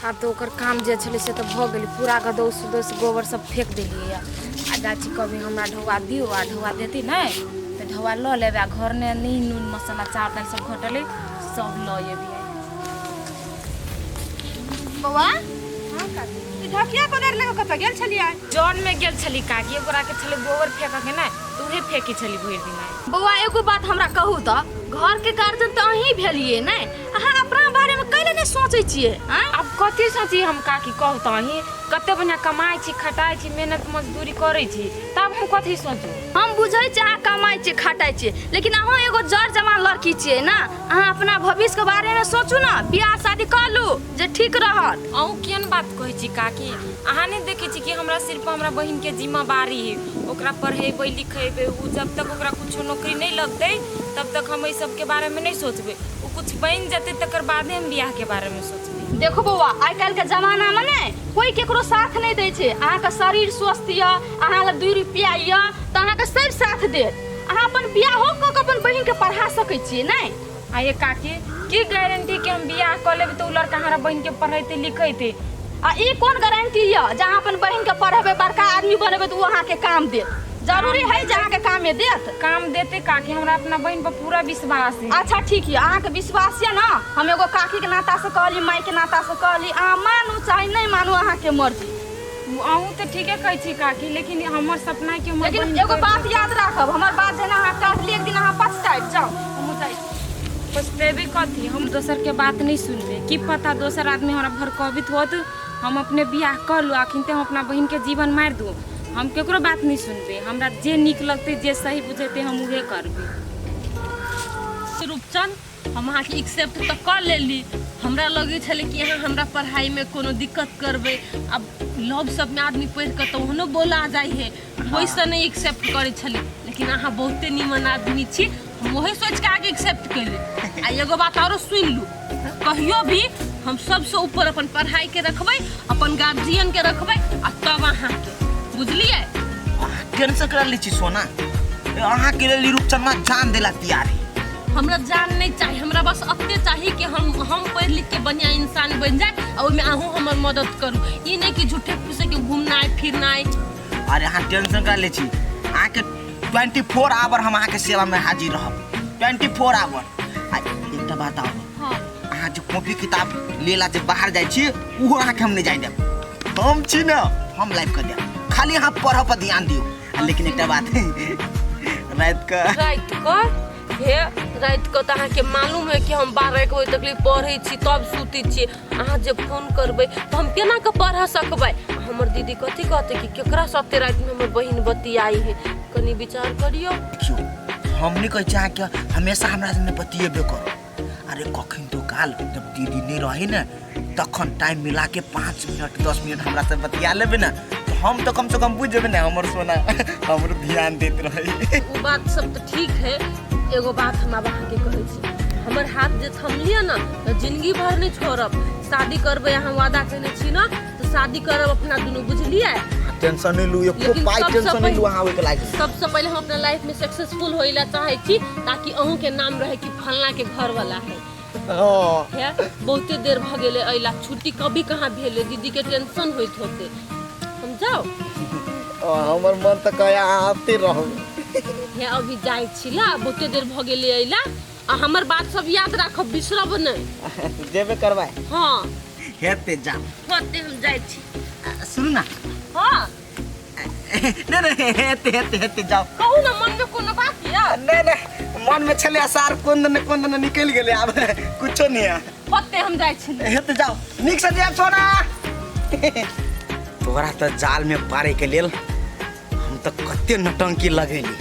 आ तो ओकर काम जे छले से तो भ गेली पूरा गदोस दोस गोबर सब फेंक देलिए आ चाची कभी हमरा ढौआ दियो आ ढौआ देती नहीं तो ढौआ ल लेबे आ घर में नी नून मसाला चाउर दाल सब घटले सब ल एबी बौआ हां काकी ई ढकिया कोनेर लेके कत गेल छलियै जौन में गेल छली काकी ओकरा के छले गोबर फेंक के ना तू हे फेंकी छली भइर दिन बौआ एगो बात हमरा कहू त घर के गार्जियन त अहीं भेलिए नै अहाँ अपना बारे में कैले नै सोचै छियै अब कथी सोची हम काकी कहू त अहीं कते बढ़िया कमाई छी खटाई छी मेहनत मजदूरी करै छी तब हम कथी सोचू हम बुझै छी अहाँ कमाई छी खटाई छी लेकिन अहाँ एगो जर जवान लड़की छियै ना अहाँ अपना भविष्य के बारे में सोचू ना बियाह शादी कर लू जे ठीक रहत अहूँ केन बात कहै छी काकी अहाँ नहीं देखे छी कि हमरा सिर्फ हमरा बहन के जिम्मेवारी है ओकरा पढ़ेबै लिखेबै उ जब तक ओकरा कुछ नौकरी नहीं लगतै तब तक हम इस सब के बारे में नहीं सोचबै उ कुछ बन जते तकर बाद हम बियाह के बारे में सोचबै देखो बौआ आइ काल के जमाना में ने कोई केकरो साथ नहीं दै छै अहाँ के शरीर स्वस्थ य अहाँ ल 2 रुपया य त अहाँ के सब साथ देत अहाँ अपन बियाह हो क अपन बहन के पढ़ा सकै छियै नै आ ये काकी की गारंटी कि हम बियाह कर लेबै तो लड़का हमरा बहन के पढ़ैते लिखैते आ ई कोन गारंटी य जहाँ अपन बहन के पढ़ेबै बड़का आदमी बनेबै तो अहाँ के काम देत जरूरी है जहाँ के काम में देत काम देते काकी हमरा अपना बहन पर पूरा विश्वास है अच्छा ठीक है अहाँ के विश्वास है ना हम एगो काकी के नाता से कहली माई के नाता से कहली अहाँ मानू चाहे नहीं मानू अहाँ के मर्जी अहूँ तो ठीके कहै छी काकी लेकिन हमर सपना के लेकिन एगो बात याद राखब हमर बात जेना अहाँ काटली एक दिन अहाँ पछताइत जाओ हम जाइ पछतेबे कथी हम दोसर के बात नहीं सुनबे की पता दोसर आदमी हमरा भड़कावित होत हम अपने बियाह कर लू आखिर हम अपना बहन के जीवन मार दू हम केकरो बात नहीं सुनबे हमरा जे निक लगते जे सही बुझेते हम उहे करबे रूपचंद हम अहाँ के एक्सेप्ट तो कर लेली हमरा लगे छले कि यहाँ हमरा पढ़ाई में कोनो दिक्कत करबे अब लव सब में आदमी पढ़ के तो ओहनो बोला जाय है वैसे नहीं एक्सेप्ट करे छले लेकिन अहाँ बहुते निमन आदमी छी हम वही सोच के आगे एक्सेप्ट कैले आ एगो बात और सुन लू कहियो भी हम सबसे ऊपर अपन पढ़ाई के रखबै अपन गार्जियन के रखबै आ तब अहाँ के बुझलिए टेंशन कर ली छी सोना अहाँ के लिए रूपचंद में जान देला तैयार है हमरा जान नहीं चाहिए हमरा बस अत्ते चाहिए कि हम पढ़ लिख के बढ़िया इंसान बन जाए और में आहू हमर मदद करू ई नहीं कि झूठे फूसे के घूमना है फिरना है अरे अहाँ टेंशन कर ले छी अहाँ के 24 आवर हम अहाँ के सेवा में हाजिर रहब 24 आवर आ एकटा बात आओ हां अहाँ जो कॉपी किताब लेला जे बाहर जाय छी उहो अहाँ के हम नहीं जाय देब हम छी ना हम लाइव कर देब खाली अहाँ पढ़ पर ध्यान दियो लेकिन एकटा बात रात को अहाँ के मालूम है कि हम 12 बजे तक पढ़े छी तब सुती छी अहाँ जे फोन करबै तो हम केना के पढ़ सकबै हमर दीदी कथी कहते कि केकरा साथे रात में हमर बहिन बतियाई है कनी विचार करियो देखियो हम नहीं कहै छी कि हमेशा हमरा से बतियेबे करो अरे कखन तो काल जब दीदी नहीं रहे ना तखन टाइम मिला के 5 मिनट 10 मिनट हमरा से बतिया लेबे ना हम तो कम से कम बुझ जेबे ना हमर सोना हमर ध्यान देत रहे वो बात सब तो ठीक है एगो बात हम अब अहाँ के कहै छी हमर हाथ जे थमलिए ना तो जिंदगी भर नहीं छोड़ब शादी करबै अहाँ वादा केने छी ना तो शादी करब अपना दुनू बुझलिए टेंशन नहीं लू एको पाई टेंशन नहीं लू अहाँ ओके लायक सबसे पहले हम अपना लाइफ में सक्सेसफुल होइला चाहे छी ताकि अहू के नाम रहे कि फलना के घर वाला है हां बहुते देर भ गेले अइला छुट्टी कभी कहाँ भेले दीदी के टेंशन होइत होते हम जाओ हमर मन त कया आते रहू हे अभी जाय छिला बहुते देर भ गेले अइला आ हमर बात सब याद राखब बिसरब नहीं जेबे करबाय हां हेते जा होते हम जाय छी सुन ना हां नहीं हेते जाओ कहू ना मन में कोनो बात या नहीं मन में छले आसार कोन न निकल गेले अब कुछो नहीं है होते हम जाय छी हेते जाओ निक से जाब सोना तोरा तो जाल में पारे के लेल हम तो कते नटंकी लगेली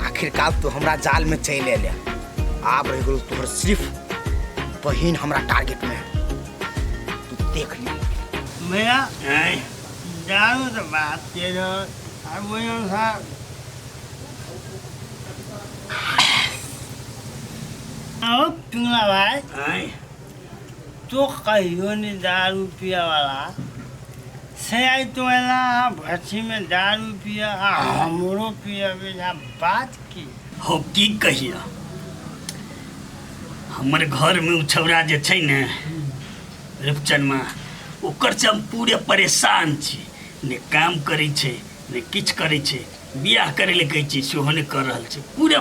आखिरकार तो हमरा जाल में चल ले आब रह गेल तोहर सिर्फ बहिन हमरा टारगेट में तू देख ली भैया जानो तो बात के जो अब वो अनुसार आओ पिंगला भाई तो कहियो नहीं दारू पिया वाला से आई तो एला भट्टी में दारू पिया हमरो पिया बिना बात की हो की कहिया हमर घर में उ छौरा जे छै ने रूपचंद में ओकर से हम पूरे परेशान छी ने काम करै छै ने किछु करै छै बियाह करे ले कहै छी सेहो नहि कर रहल छै पूरे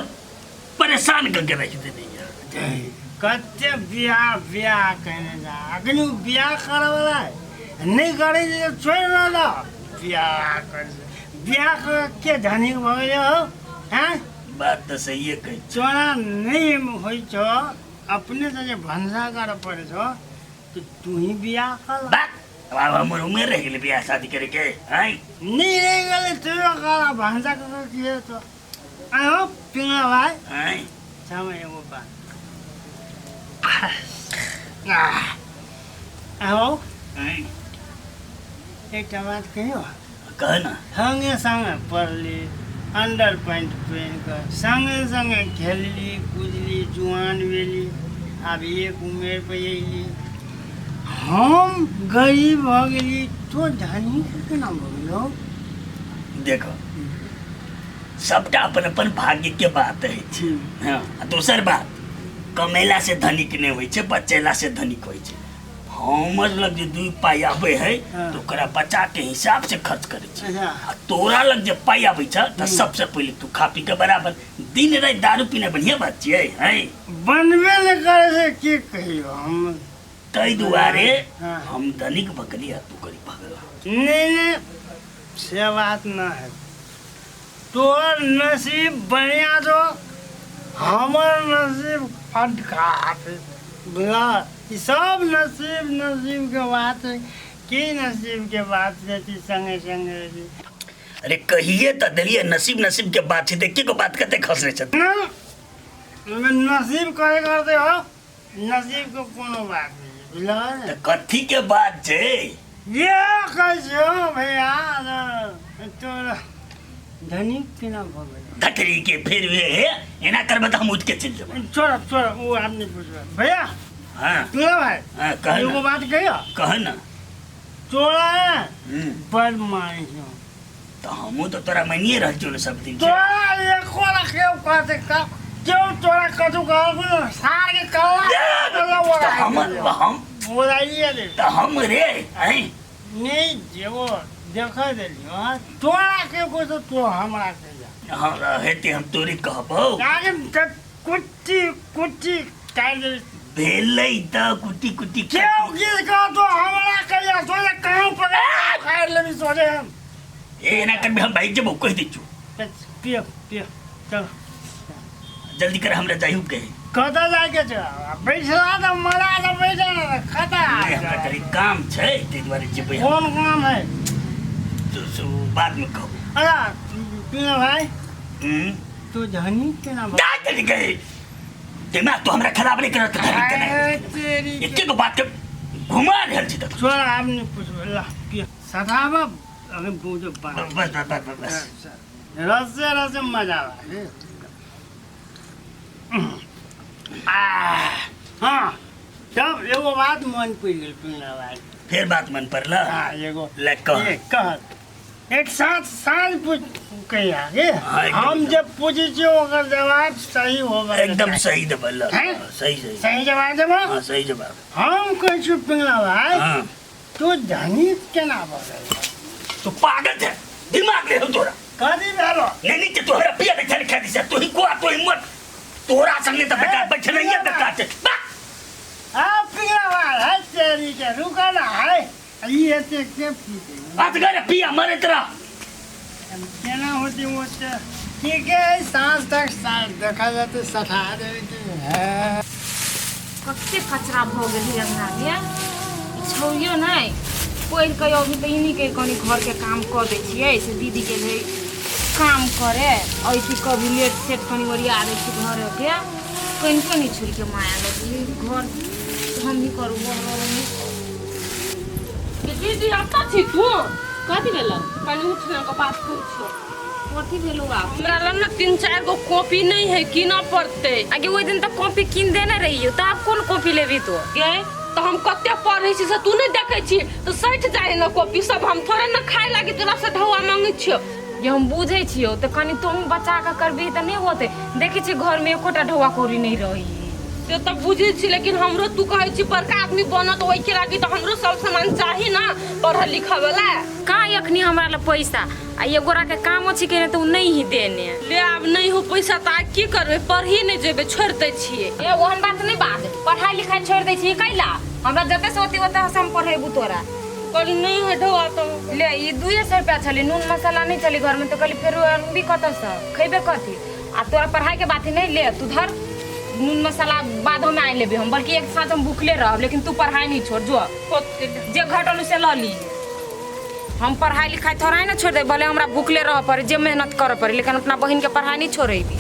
परेशान करके राखि देने यार कते बियाह कहने जा अखनी बियाह करे वाला नहीं करे जे छोड़ ना दो बियाह के धनिक भ गए हो हैं बात तो सही है कहै छी चोरा नहीं होइ छ अपने से जे भंसा कर पड़े छ तो तू ही बियाह कर बात अब हमर उम्र रह गेलै बियाह शादी करे के हैं नहीं रह गए तू कर भंसा कर किए तो आयो पिंगला भाई हैं समय वो बात आओ हैं एक बात कहियो कह ना संगे संगे पढ़ली अंडर पैंट पहन कर संगे संगे खेलली कूदली जुआन भेली अब एक उम्र पे अयली हम गरीब भ गेली तो धनी केना भ गेलो देखो सबटा अपन अपन भाग्य के बात है छै हाँ दोसर बात कमेला से धनिक नहीं होइ छै बचेला से धनिक होइ छै हमर लग जे 2 पाई आबै है हाँ। तो ओकरा बचा के हिसाब से खर्च करे छै अच्छा आ तोरा लग जे पाई आबै छ त सबसे पहिले तू खा पी के बराबर दिन रात दारू पीना बढ़िया बात छियै है बनबे न करे से की कहियो हम तै दुआरे हाँ। हम धनिक भगली आ तू गरीब भगला नहीं से बात न है तोर नसीब बढ़िया जो हमर नसीब फटका बुझला ई सब नसीब के बात है की नसीब के बात रहती संगे संगे अरे कहिए त देलिए नसीब के बात छै देखिए को बात कते खसरे छ नसीब करे करते हो नसीब को कोनो बात नहीं बुझला त कथी के बात छै ये कैसे हो भैया तो धनी केना भ गेल धकरी के फिर वे एना करबे त हम उठ के चल जेबै छोड़ वो आपने पूछा भैया हां तुला भाई हां कह एगो ना बात कहियो कह ना तोरा हम्म, बड़ मानी हो तो हमू तो तोरा मानिए रहल छियौ ने सब दिन से तोरा एको रखे कहते का क्यों तोरा कतु कहल सार के कल्ला तो हम बोलाइए दे तो हम रे हैं नहीं जेबो देखा देलियो तोरा के को तो हमरा के जा हम हेते हम तोरी कहबो आगे कुट्टी काट दे भेलै त कुटी कुटी क्यों किस का तो हमरा के जा सोचे कहां पर खाए लेबी सोचे हम एना करबे हम भाई जब कह दै छु पियो चल जल्दी कर हमरा जाइहु के कतऽ जाके छ बैठला त मला त बैठे न खाता हमरा करी काम छै तै दुआरे जेबै हम कौन काम है तो बाद में कहबो अरे पिना भाई हम्म तू धनी केना जा चली गई दिमाग तो हमरा खराब नहीं करत तेरी एके को बात के घुमा रहल छी तक छोड़ आपने पूछो ला पियो सदाबा अबे बुझो बस रस मजा हाँ तब एगो बात मन पड़ गेल पिना भाई फिर बात मन पड़ला हाँ एगो ले कह कह एक साथ साल पूछ कहिया गे हाँ, एकदम। हम जब पूछे छी ओकर जवाब सही होगा एकदम सही देबल हैं? सही सही सही जवाब देबो हाँ सही जवाब हम कहै छी पिंगला भाई हाँ तू धनी केना भ गेल तू पागल है दिमाग ले हो तोरा कथी भेलो नहीं तो तोहरा पिया के चल खा दिस तू ही को तो हिम्मत तोरा संगे त बेटा बैठ नहीं है बेटा छै आ पिंगला भाई है तेरी के रुका ना है ये ते के पीते आज गरे पिया मरे तेरा केना होती वो ठीक है सांस तक सांस देखा जाते सठा देवे के है कते कचरा भ गेल है अंगना में छोइयो नहीं कोई कहियो अभी तो इन्हीं के कनी घर के काम कर दै छियै से दीदी के ले काम करे ऐसी कभी लेट सेट कनी ओरिया आबै छी घर के कनी छोड़ के माया लगी घर हम ही करू दीदी आता छी तू कथी भेल कनी उठना के बात पूछो कथी भेलो आप हमरा लग ना 3-4 गो कॉपी नहीं है कीना पड़ते आगे ओइ दिन तक कॉपी किन देने रहियो तो आप कौन कॉपी लेबी तो गे तो हम कते पढ़ै छी से तू नहीं देखे छी तो सठ जाए ना कॉपी सब हम थोड़े ना खाए लागी तोरा से ढौआ मांगे छियो ये हम बुझे छियो तो कनी तुम बचा के करबी त नहीं होते देखी छी घर में एकोटा ढौआ कोरी नहीं रही से तो बुझे छी, लेकिन हमरो तू कहे छी बड़का आदमी बनत ओइ के लागी तो हमरो सब सामान चाही ना पढ़ल लिखल वाला। का अखनी हमरा ला पैसा आ ये गोरा के काम अछि के तो नहीं ही देने ले अब नहीं हो पैसा तो आग की करबे, पढ़ी नहीं जेबे, छोड़ दे छिए। ए ओहन बात नहीं बात, पढ़ाई लिखाई छोड़ दै छी कैला हमरा जते से होती ओते हम पढ़ेबू तोरा। कल नहीं है ढोआ तो ले ई 200 रुपया चली, नून मसाला नहीं चली घर में तो कल फिर भी कत से खइबे कथी आ तोरा पढ़ाई के बात ही नहीं। ले तू धर नून मसाला बादों में आइ लेबे हम, बल्कि एक साथ हम भूखले रहब, लेकिन तू पढ़ाई नहीं छोड़ जो जे घटल से ल ली। हम पढ़ाई लिखाई थोड़ा ही ना छोड़ दे, भले हमरा भूखले रह पड़े, जे मेहनत कर पड़े, लेकिन अपना बहन के पढ़ाई नहीं छोड़ेबी।